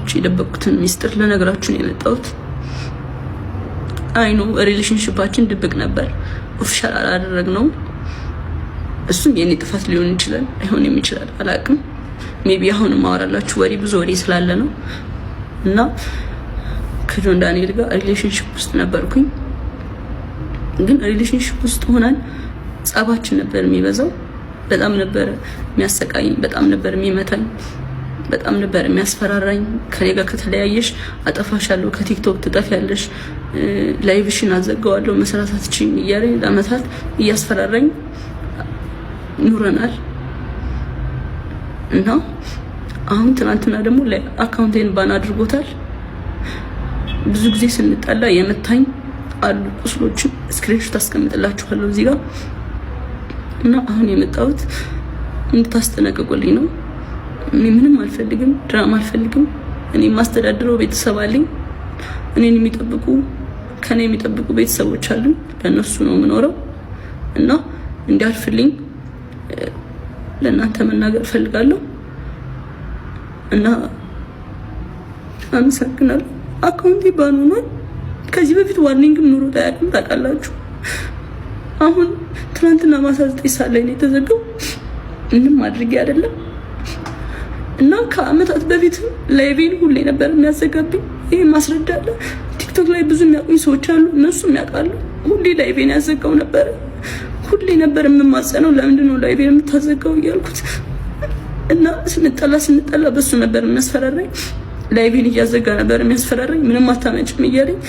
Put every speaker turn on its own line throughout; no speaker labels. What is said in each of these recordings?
ጓደኞች የደበቁትን ሚስጥር ለነገራችሁ ነው የመጣሁት። አይኑ ሪሌሽንሺፓችን ድብቅ ነበር፣ ኦፊሻል አላደረግነው። እሱም የኔ ጥፋት ሊሆን ይችላል፣ አይሆንም ይችላል፣ አላቅም። ሜቢ አሁን ማወራላችሁ ወሬ ብዙ ወሬ ስላለ ነው። እና ከጆን ዳንኤል ጋር ሪሌሽንሺፕ ውስጥ ነበርኩኝ። ግን ሪሌሽንሺፕ ውስጥ ሆነን ጸባችን ነበር የሚበዛው። በጣም ነበር የሚያሰቃየኝ፣ በጣም ነበር የሚመታኝ፣ በጣም ነበር የሚያስፈራራኝ። ከኔ ጋር ከተለያየሽ አጠፋሻለሁ፣ ከቲክቶክ ትጠፊያለሽ፣ ላይቭሽን አዘጋዋለሁ፣ መስራት አትችይም እያለኝ ለአመታት እያስፈራራኝ ኑረናል። እና አሁን ትናንትና ደግሞ አካውንቴን ባን አድርጎታል። ብዙ ጊዜ ስንጣላ የመታኝ አሉ ቁስሎችን ስክሪንሾት አስቀምጥላችኋለሁ እዚህ ጋር። እና አሁን የመጣሁት እንድታስጠነቅቁልኝ ነው። እኔ ምንም አልፈልግም፣ ድራማ አልፈልግም። እኔ የማስተዳድረው ቤተሰብ አለኝ። እኔን የሚጠብቁ ከኔ የሚጠብቁ ቤተሰቦች አሉኝ። ለነሱ ነው የምኖረው። እና እንዲያልፍልኝ ለእናንተ መናገር ፈልጋለሁ። እና አመሰግናለሁ። አካውንቴ ባን ሆኗል። ከዚህ በፊት ዋርኒንግም ኑሮ ታያቅም ታውቃላችሁ። አሁን ትናንትና ማታ 9 ሰዓት ላይ ነው የተዘጋው። ምንም አድርጌ አይደለም። እና ከአመታት በፊት ላይቬን ሁሌ ነበር የሚያዘጋብኝ። ይሄ ማስረዳለ ቲክቶክ ላይ ብዙ የሚያውቁኝ ሰዎች አሉ፣ እነሱም ያውቃሉ። ሁሌ ላይቬን ያዘጋው ነበር። ሁሌ ነበር የምማጸነው፣ ለምንድን ነው ላይቬን የምታዘጋው እያልኩት። እና ስንጠላ በሱ ነበር የሚያስፈራራኝ። ላይቬን እያዘጋ ነበር የሚያስፈራራኝ። ምንም አታመጭም እያለኝ።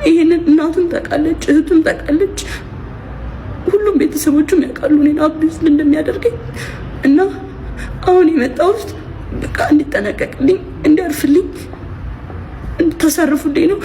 ይሄንን እናቱም ታውቃለች፣ እህቱም ታውቃለች፣ ሁሉም ቤተሰቦቹም ያውቃሉ እኔን አቢዩዝ እንደሚያደርገኝ። እና አሁን የመጣሁት በቃ እንዲጠነቀቅልኝ፣ እንዲያርፍልኝ፣ እንድታሳርፉልኝ ነው።